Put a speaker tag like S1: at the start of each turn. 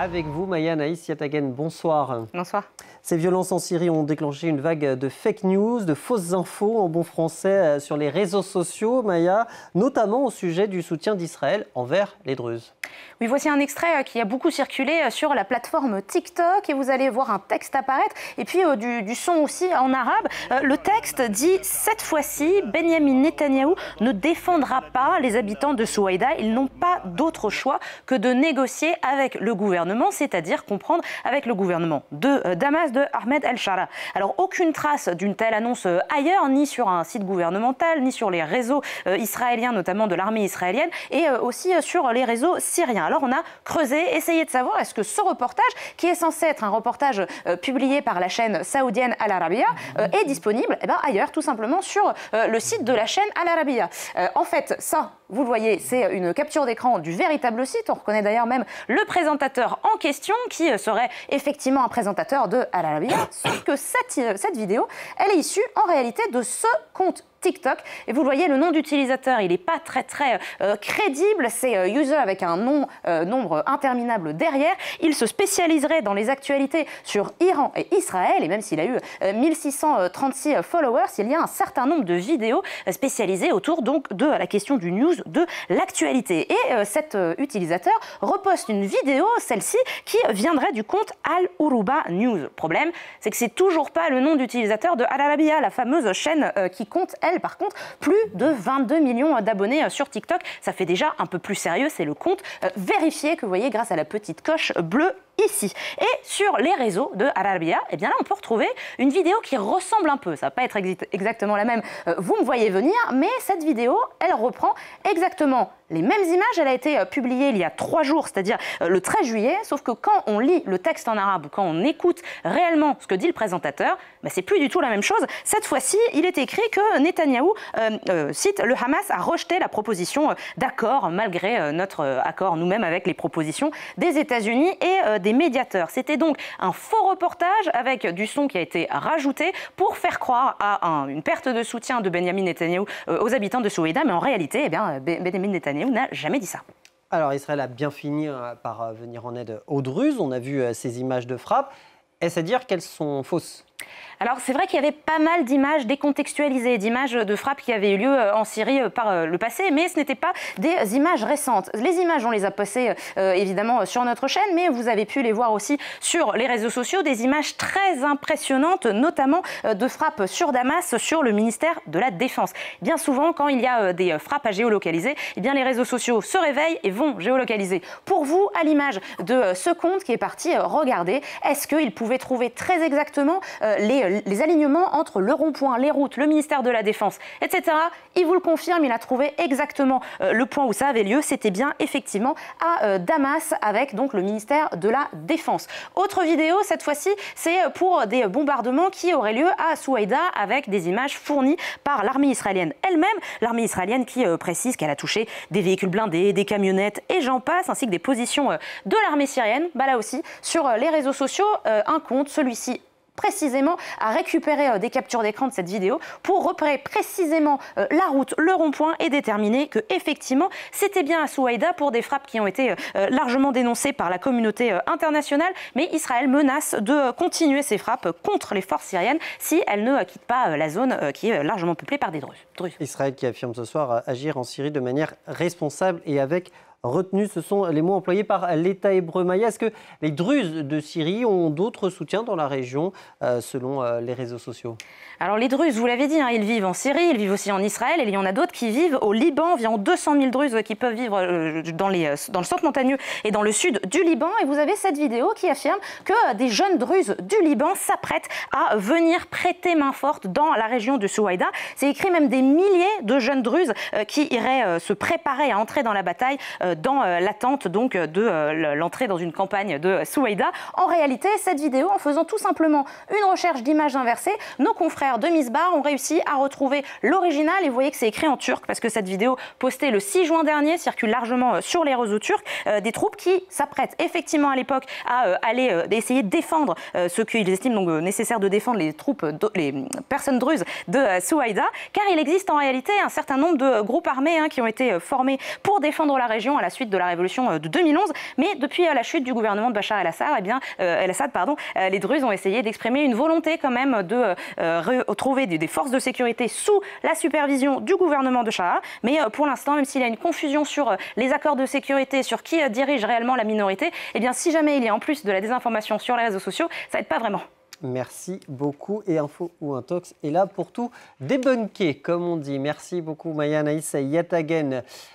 S1: Avec vous, Maya Anaïs Yatagen, bonsoir.
S2: Bonsoir.
S1: Ces violences en Syrie ont déclenché une vague de fake news, de fausses infos en bon français sur les réseaux sociaux, Maya, notamment au sujet du soutien d'Israël envers les Druzes.
S2: Oui, voici un extrait qui a beaucoup circulé sur la plateforme TikTok et vous allez voir un texte apparaître et puis du son aussi en arabe. Le texte dit « Cette fois-ci, Benyamin Netanyahou ne défendra pas les habitants de Souaïda. Ils n'ont pas d'autre choix que de négocier avec le gouvernement, c'est-à-dire comprendre avec le gouvernement de Damas, de Ahmed El-Shara. » Alors, aucune trace d'une telle annonce ailleurs, ni sur un site gouvernemental, ni sur les réseaux israéliens, notamment de l'armée israélienne, et aussi sur les réseaux syriens. Alors, on a creusé, essayé de savoir est-ce que ce reportage, qui est censé être un reportage publié par la chaîne saoudienne Al Arabiya, est disponible ailleurs, tout simplement sur le site de la chaîne Al Arabiya. En fait, ça, vous le voyez, c'est une capture d'écran du véritable site. On reconnaît d'ailleurs même le présentateur en question, qui serait effectivement un présentateur de Al Arabiya. Sauf que cette vidéo, elle est issue en réalité de ce compte TikTok. Et vous le voyez, le nom d'utilisateur, il n'est pas très crédible. C'est user avec un nombre interminable derrière. Il se spécialiserait dans les actualités sur Iran et Israël. Et même s'il a eu 1636 followers, il y a un certain nombre de vidéos spécialisées autour donc de la question du news, de l'actualité. Et cet utilisateur reposte une vidéo, celle-ci, qui viendrait du compte Al Uruba News. Le problème, c'est que c'est toujours pas le nom d'utilisateur de Al Arabiya, la fameuse chaîne qui compte, elle, par contre, plus de 22 millions d'abonnés sur TikTok. Ça fait déjà un peu plus sérieux, c'est le compte vérifié que vous voyez grâce à la petite coche bleue ici. Et sur les réseaux de Al Arabiya, eh bien là, on peut retrouver une vidéo qui ressemble un peu. Ça va pas être exactement la même, vous me voyez venir, mais cette vidéo, elle reprend exactement les mêmes images. Elle a été publiée il y a 3 jours, c'est-à-dire le 13 juillet, sauf que quand on lit le texte en arabe, quand on écoute réellement ce que dit le présentateur, c'est plus du tout la même chose. Cette fois-ci, il est écrit que Netanyahou, cite, le Hamas a rejeté la proposition d'accord, malgré notre accord nous-mêmes avec les propositions des États-Unis et des médiateurs. C'était donc un faux reportage avec du son qui a été rajouté pour faire croire à une perte de soutien de Benyamin Netanyahou aux habitants de Souaïda, mais en réalité, Benyamin Netanyahou n'a jamais dit ça.
S1: Alors Israël a bien fini par venir en aide aux Druzes. On a vu ces images de frappe. Est-ce à dire qu'elles sont fausses ?
S2: Alors c'est vrai qu'il y avait pas mal d'images décontextualisées, d'images de frappes qui avaient eu lieu en Syrie par le passé, mais ce n'étaient pas des images récentes. Les images, on les a postées évidemment sur notre chaîne, mais vous avez pu les voir aussi sur les réseaux sociaux, des images très impressionnantes, notamment de frappes sur Damas, sur le ministère de la Défense. Bien souvent, quand il y a des frappes à géolocaliser, eh bien les réseaux sociaux se réveillent et vont géolocaliser. Pour vous, à l'image de ce compte qui est parti regarder, est-ce qu'il pouvait trouver très exactement les alignements entre le rond-point, les routes, le ministère de la Défense, etc. Il vous le confirme, il a trouvé exactement le point où ça avait lieu. C'était bien effectivement à Damas avec donc le ministère de la Défense. Autre vidéo, cette fois-ci, c'est pour des bombardements qui auraient lieu à Souaïda avec des images fournies par l'armée israélienne elle-même. L'armée israélienne qui précise qu'elle a touché des véhicules blindés, des camionnettes et j'en passe, ainsi que des positions de l'armée syrienne. Là aussi, sur les réseaux sociaux, un compte, celui-ci, précisément à récupérer des captures d'écran de cette vidéo pour repérer précisément la route, le rond-point et déterminer que effectivement c'était bien à Souaïda pour des frappes qui ont été largement dénoncées par la communauté internationale, mais Israël menace de continuer ses frappes contre les forces syriennes si elles ne quittent pas la zone qui est largement peuplée par des Druzes.
S1: Israël qui affirme ce soir agir en Syrie de manière responsable et avec retenue, ce sont les mots employés par l'État hébreu. Maya, est-ce que les Druzes de Syrie ont d'autres soutiens dans la région selon les réseaux sociaux ?
S2: Alors les Druzes, vous l'avez dit, ils vivent en Syrie, ils vivent aussi en Israël et il y en a d'autres qui vivent au Liban, environ 200 000 Druzes qui peuvent vivre dans le centre montagneux et dans le sud du Liban. Et vous avez cette vidéo qui affirme que des jeunes Druzes du Liban s'apprêtent à venir prêter main forte dans la région de Souaïda. C'est écrit même des milliers de jeunes Druzes qui iraient se préparer à entrer dans la bataille dans l'attente donc de l'entrée dans une campagne de Souaïda. En réalité, cette vidéo, en faisant tout simplement une recherche d'images inversées, nos confrères de Misbar ont réussi à retrouver l'original et vous voyez que c'est écrit en turc parce que cette vidéo postée le 6 juin dernier circule largement sur les réseaux turcs, des troupes qui s'apprêtent effectivement à l'époque à aller essayer de défendre ce qu'ils estiment donc nécessaire de défendre les troupes, les personnes druzes de Souaïda, car il existe en réalité un certain nombre de groupes armés qui ont été formés pour défendre la région à la suite de la révolution de 2011. Mais depuis la chute du gouvernement de Bachar el-Assad, les Druzes ont essayé d'exprimer une volonté quand même de retrouver des forces de sécurité sous la supervision du gouvernement de Chahar. Mais pour l'instant, même s'il y a une confusion sur les accords de sécurité, sur qui dirige réellement la minorité, eh bien si jamais il y a en plus de la désinformation sur les réseaux sociaux, ça n'aide pas vraiment.
S1: Merci beaucoup. Et Info ou Intox est là pour tout débunker, comme on dit. Merci beaucoup, Maya Anaïs Yatagen.